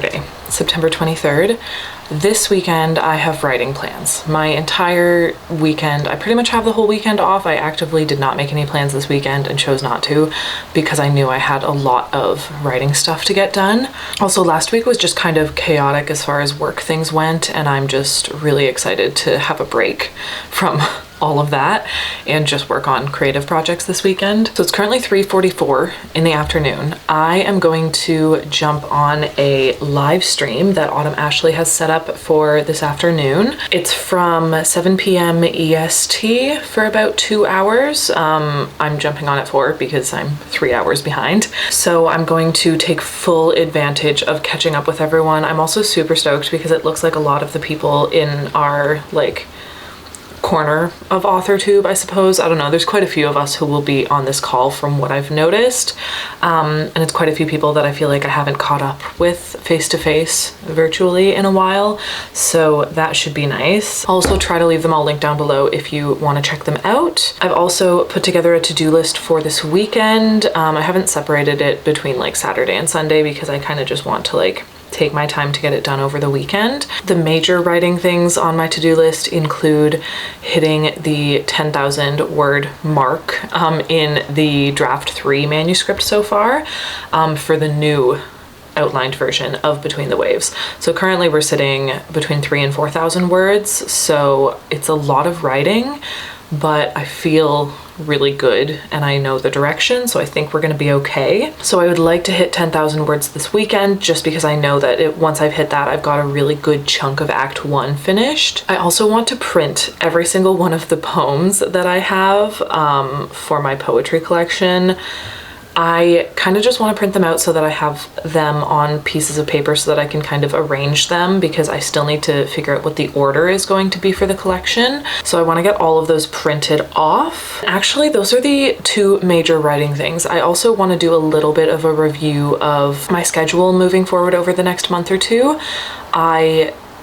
Saturday, September 23rd. This weekend I have writing plans. My entire weekend, I pretty much have the whole weekend off. I actively did not make any plans this weekend and chose not to because I knew I had a lot of writing stuff to get done. Also, last week was just kind of chaotic as far as work things went, and I'm just really excited to have a break from all of that and just work on creative projects this weekend. So it's currently 3:44 in the afternoon. I am going to jump on a live stream that Autumn Ashley has set up for this afternoon. It's from 7 p.m. EST for about 2 hours. I'm jumping on at 4 because I'm 3 hours behind. So I'm going to take full advantage of catching up with everyone. I'm also super stoked because it looks like a lot of the people in our corner of AuthorTube, I suppose. I don't know, there's quite a few of us who will be on this call from what I've noticed, and it's quite a few people that I feel like I haven't caught up with face-to-face virtually in a while, so that should be nice. I'll also try to leave them all linked down below if you want to check them out. I've also put together a to-do list for this weekend. I haven't separated it between Saturday and Sunday because I kind of just want to take my time to get it done over the weekend. The major writing things on my to-do list include hitting the 10,000 word mark in the draft 3 manuscript so far for the new outlined version of Between the Waves. So currently we're sitting between 3,000 and 4,000 words, so it's a lot of writing, but I feel really good and I know the direction, so I think we're gonna be okay. So I would like to hit 10,000 words this weekend just because I know that once I've hit that, I've got a really good chunk of Act 1 finished. I also want to print every single one of the poems that I have for my poetry collection. I kind of just want to print them out so that I have them on pieces of paper so that I can kind of arrange them, because I still need to figure out what the order is going to be for the collection. So I want to get all of those printed off. Actually, those are the 2 major writing things. I also want to do a little bit of a review of my schedule moving forward over the next month or 2.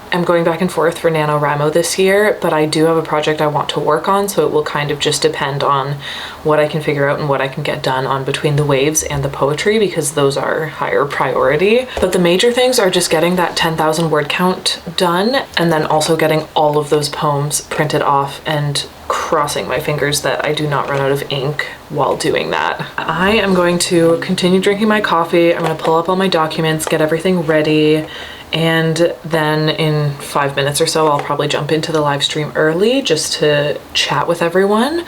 I'm going back and forth for NaNoWriMo this year, but I do have a project I want to work on, so it will kind of just depend on what I can figure out and what I can get done on Between the Waves and the poetry, because those are higher priority. But the major things are just getting that 10,000 word count done, and then also getting all of those poems printed off and crossing my fingers that I do not run out of ink while doing that. I am going to continue drinking my coffee. I'm going to pull up all my documents, get everything ready, and then in 5 minutes or so I'll probably jump into the live stream early just to chat with everyone,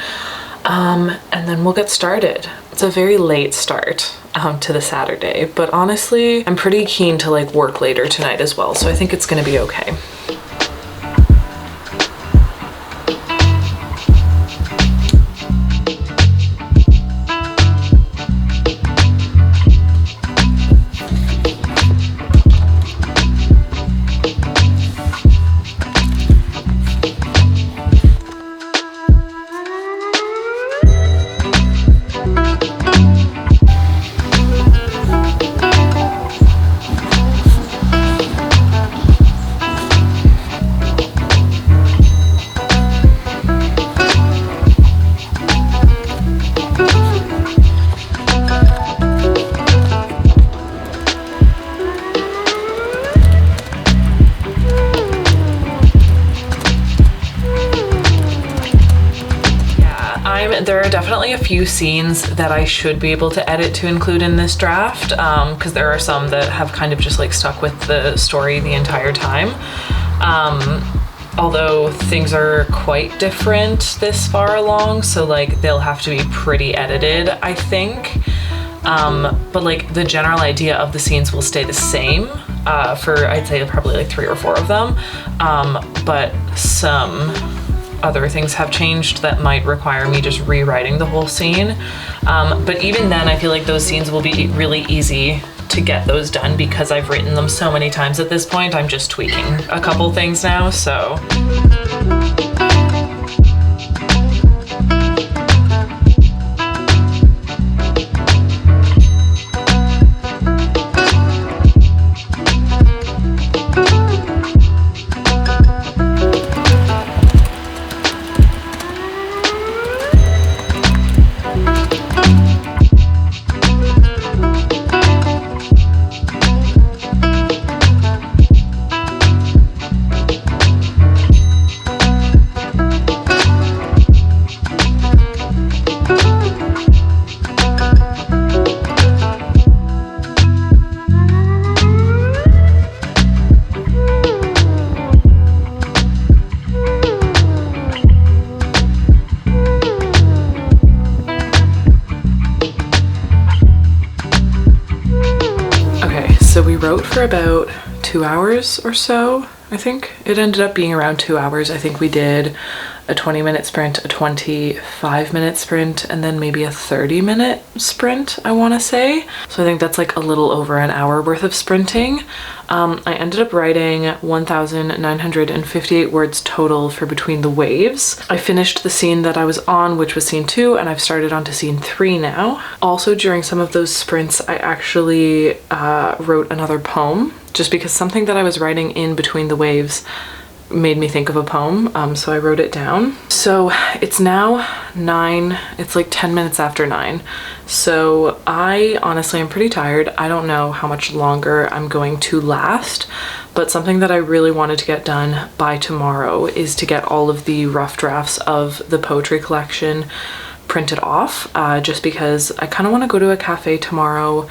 and then we'll get started. It's a very late start to the Saturday, but honestly I'm pretty keen to work later tonight as well, so I think it's gonna be okay. There are definitely a few scenes that I should be able to edit to include in this draft, because there are some that have kind of just stuck with the story the entire time. Although things are quite different this far along, so they'll have to be pretty edited, I think. But the general idea of the scenes will stay the same for I'd say probably 3 or 4 of them, but some other things have changed that might require me just rewriting the whole scene. But even then, I feel like those scenes will be really easy to get those done because I've written them so many times at this point. I'm just tweaking a couple things now, so. for about 2 hours or so. I think it ended up being around 2 hours. I think we did a 20-minute sprint, a 25-minute sprint, and then maybe a 30-minute sprint, I want to say. So I think that's like a little over an hour worth of sprinting. I ended up writing 1,958 words total for Between the Waves. I finished the scene that I was on, which was scene 2, and I've started onto scene 3 now. Also, during some of those sprints, I actually wrote another poem, just because something that I was writing in Between the Waves made me think of a poem, so I wrote it down. So it's now 9, it's like 10 minutes after 9. So I honestly am pretty tired. I don't know how much longer I'm going to last, but something that I really wanted to get done by tomorrow is to get all of the rough drafts of the poetry collection printed off, just because I kind of want to go to a cafe tomorrow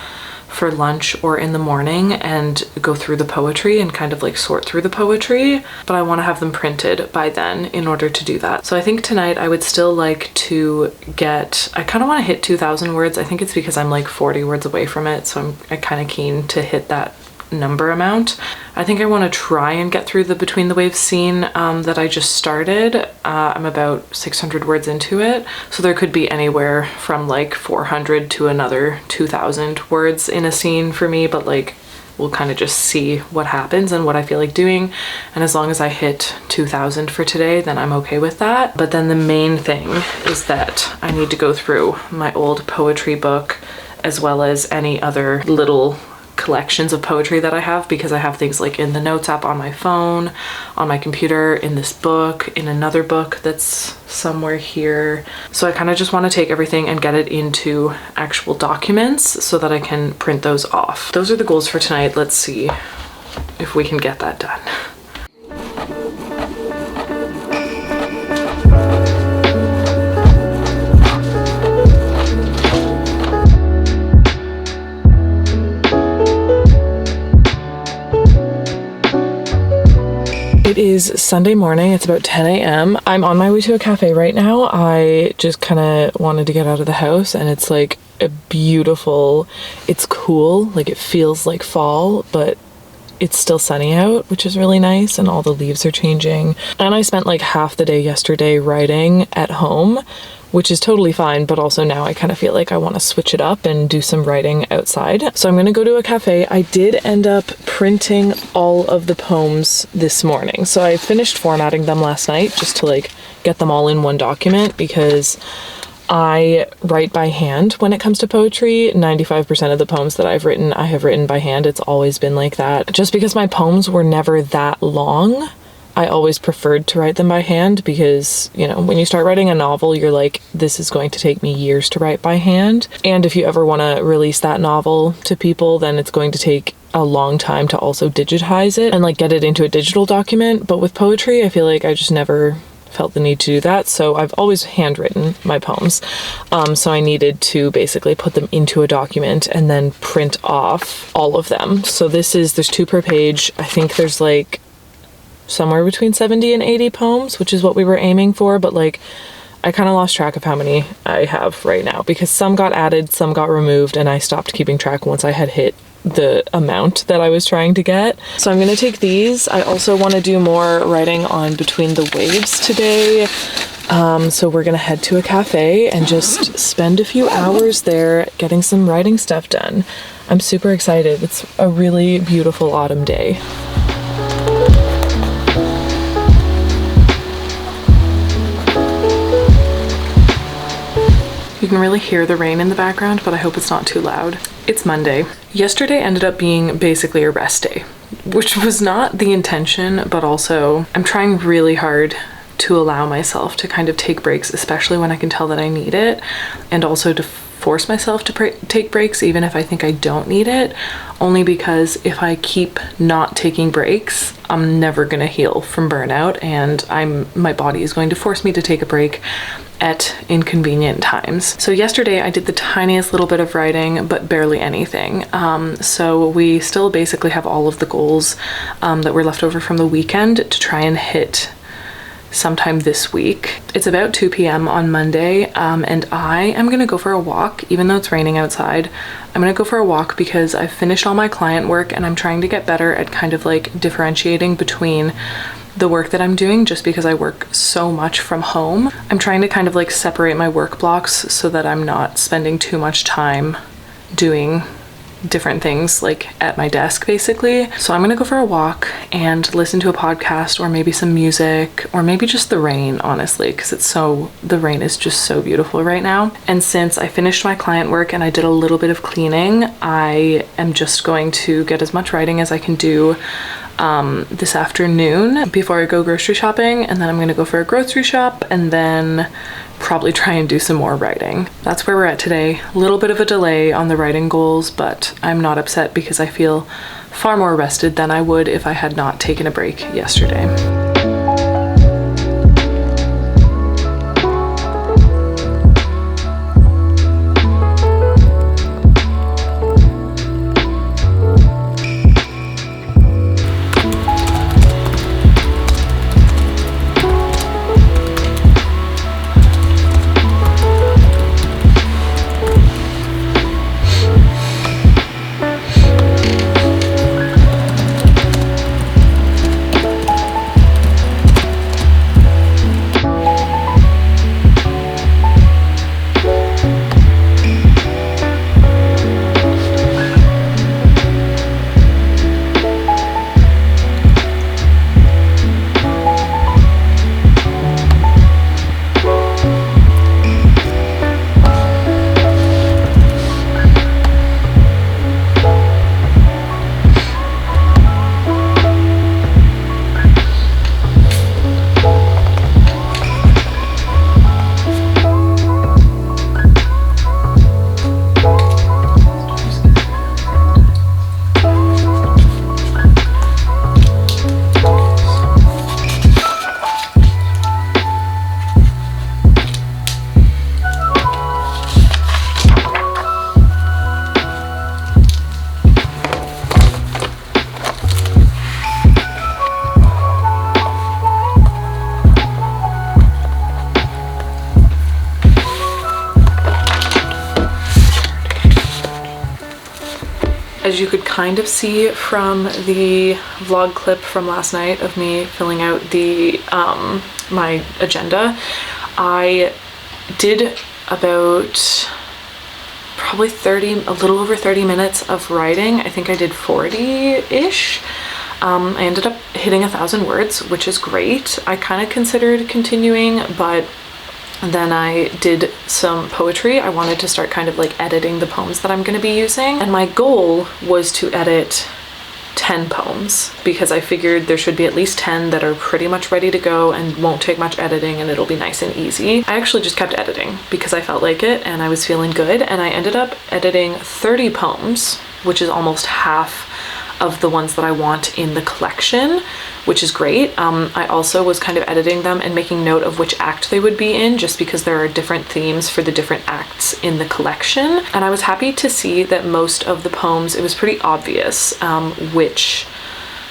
for lunch or in the morning and go through the poetry and kind of like sort through the poetry, but I want to have them printed by then in order to do that. So I think tonight I would still like to get, I kind of want to hit 2,000 words. I think it's because I'm like 40 words away from it, so I'm kind of keen to hit that number amount. I think I want to try and get through the Between the Waves scene that I just started. I'm about 600 words into it, so there could be anywhere from like 400 to another 2,000 words in a scene for me, but like we'll kind of just see what happens and what I feel like doing, and as long as I hit 2,000 for today, then I'm okay with that. But then the main thing is that I need to go through my old poetry book as well as any other little collections of poetry that I have, because I have things like in the notes app on my phone, on my computer, in this book, in another book that's somewhere here. So I kind of just want to take everything and get it into actual documents so that I can print those off. Those are the goals for tonight. Let's see if we can get that done. It is Sunday morning, it's about 10 a.m. I'm on my way to a cafe right now. I just kind of wanted to get out of the house, and it's like a beautiful, it's cool, like it feels like fall, but it's still sunny out, which is really nice, and all the leaves are changing. And I spent like half the day yesterday writing at home, which is totally fine, but also now I kind of feel like I want to switch it up and do some writing outside. So I'm going to go to a cafe. I did end up printing all of the poems this morning. So I finished formatting them last night just to like get them all in one document, because I write by hand when it comes to poetry. 95% of the poems that I've written, I have written by hand. It's always been like that. Just because my poems were never that long, I always preferred to write them by hand, because, you know, when you start writing a novel, you're like, this is going to take me years to write by hand. And if you ever want to release that novel to people, then it's going to take a long time to also digitize it and like get it into a digital document. But with poetry, I feel like I just never felt the need to do that. So I've always handwritten my poems. So I needed to basically put them into a document and then print off all of them. So there's 2 per page. I think there's like somewhere between 70 and 80 poems, which is what we were aiming for, but like I kind of lost track of how many I have right now, because some got added, some got removed, and I stopped keeping track once I had hit the amount that I was trying to get. So I'm going to take these. I also want to do more writing on Between the Waves today. So we're going to head to a cafe and just spend a few hours there getting some writing stuff done. I'm super excited. It's a really beautiful autumn day. You can really hear the rain in the background, but I hope it's not too loud. It's Monday. Yesterday ended up being basically a rest day, which was not the intention, but also I'm trying really hard to allow myself to kind of take breaks, especially when I can tell that I need it, and also to force myself to take breaks even if I think I don't need it, only because if I keep not taking breaks, I'm never gonna heal from burnout, and my body is going to force me to take a break at inconvenient times. So yesterday I did the tiniest little bit of writing, but barely anything. So we still basically have all of the goals that were left over from the weekend to try and hit sometime this week. It's about 2 p.m. on Monday, and I am gonna go for a walk, even though it's raining outside. I'm gonna go for a walk because I've finished all my client work and I'm trying to get better at kind of like differentiating between the work that I'm doing, just because I work so much from home. I'm trying to kind of like separate my work blocks so that I'm not spending too much time doing different things like at my desk basically. So I'm gonna go for a walk and listen to a podcast, or maybe some music, or maybe just the rain, honestly, because the rain is just so beautiful right now. And since I finished my client work and I did a little bit of cleaning, I am just going to get as much writing as I can do this afternoon before I go grocery shopping, and then I'm gonna go for a grocery shop and then probably try and do some more writing. That's where we're at today. A little bit of a delay on the writing goals, but I'm not upset because I feel far more rested than I would if I had not taken a break yesterday. As you could kind of see from the vlog clip from last night of me filling out the my agenda, I did about probably a little over 30 minutes of writing. I think I did 40-ish. I ended up hitting 1,000 words, which is great. I kind of considered continuing, but then I did some poetry. I wanted to start kind of like editing the poems that I'm going to be using, and my goal was to edit 10 poems because I figured there should be at least 10 that are pretty much ready to go and won't take much editing, and it'll be nice and easy. I actually just kept editing because I felt like it and I was feeling good, and I ended up editing 30 poems, which is almost half of the ones that I want in the collection, which is great. I also was kind of editing them and making note of which act they would be in, just because there are different themes for the different acts in the collection. And I was happy to see that most of the poems, it was pretty obvious which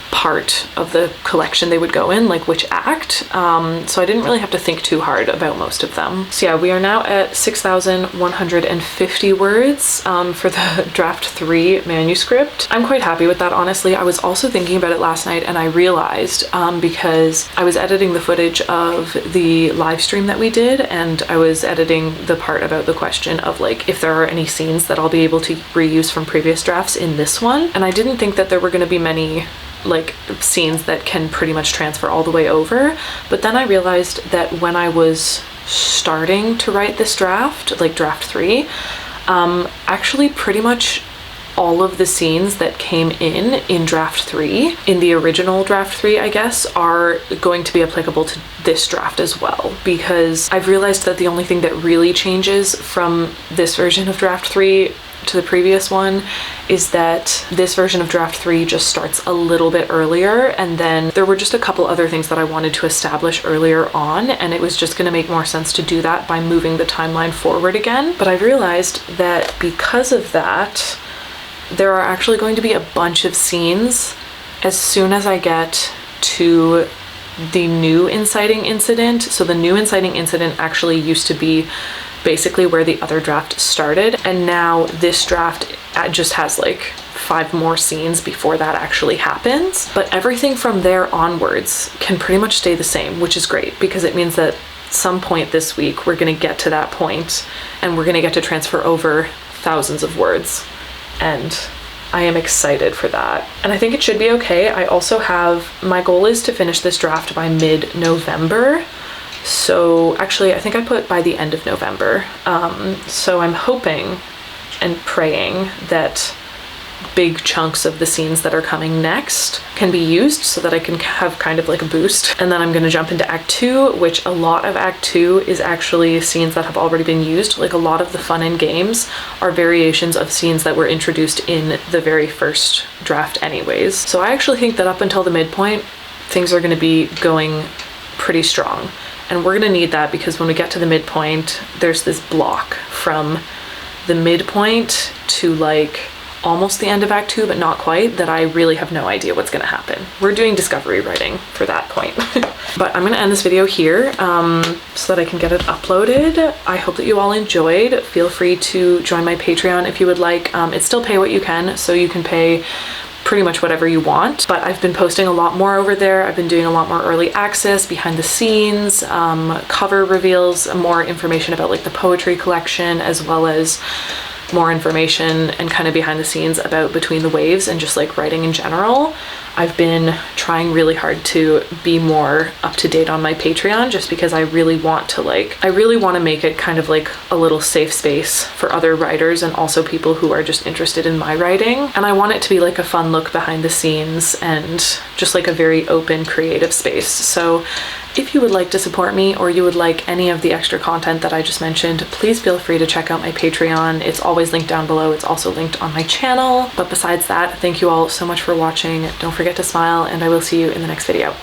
part of the collection they would go in, like which act. So I didn't really have to think too hard about most of them. So yeah, we are now at 6,150 words for the draft 3 manuscript. I'm quite happy with that, honestly. I was also thinking about it last night, and I realized because I was editing the footage of the live stream that we did, and I was editing the part about the question of like if there are any scenes that I'll be able to reuse from previous drafts in this one. And I didn't think that there were going to be many like scenes that can pretty much transfer all the way over, but then I realized that when I was starting to write this draft, like draft 3, actually pretty much all of the scenes that came in draft 3, in the original draft 3, I guess, are going to be applicable to this draft as well, because I've realized that the only thing that really changes from this version of draft 3 to the previous one is that this version of draft 3 just starts a little bit earlier, and then there were just a couple other things that I wanted to establish earlier on, and it was just going to make more sense to do that by moving the timeline forward again. But I've realized that because of that, there are actually going to be a bunch of scenes as soon as I get to the new inciting incident. So the new inciting incident actually used to be basically where the other draft started, and now this draft just has like 5 more scenes before that actually happens. But everything from there onwards can pretty much stay the same, which is great because it means that some point this week we're going to get to that point and we're going to get to transfer over thousands of words, and I am excited for that. And I think it should be okay. I also have, my goal is to finish this draft by mid-November. So actually, I think I put by the end of November. So I'm hoping and praying that big chunks of the scenes that are coming next can be used so that I can have kind of like a boost. And then I'm going to jump into Act 2, which a lot of Act 2 is actually scenes that have already been used. Like a lot of the fun and games are variations of scenes that were introduced in the very first draft anyways. So I actually think that up until the midpoint, things are going to be going pretty strong. And we're going to need that because when we get to the midpoint, there's this block from the midpoint to like almost the end of Act 2, but not quite, that I really have no idea what's going to happen. We're doing discovery writing for that point. But I'm going to end this video here so that I can get it uploaded. I hope that you all enjoyed. Feel free to join my Patreon if you would like. It's still pay what you can, so you can pay pretty much whatever you want, but I've been posting a lot more over there. I've been doing a lot more early access, behind the scenes, cover reveals, more information about like the poetry collection, as well as more information and kind of behind the scenes about Between the Waves and just like writing in general. I've been trying really hard to be more up to date on my Patreon just because I really want to make it kind of like a little safe space for other writers and also people who are just interested in my writing. And I want it to be like a fun look behind the scenes and just like a very open creative space. So if you would like to support me or you would like any of the extra content that I just mentioned, please feel free to check out my Patreon. It's always linked down below. It's also linked on my channel. But besides that, thank you all so much for watching. Don't forget to smile, and I will see you in the next video.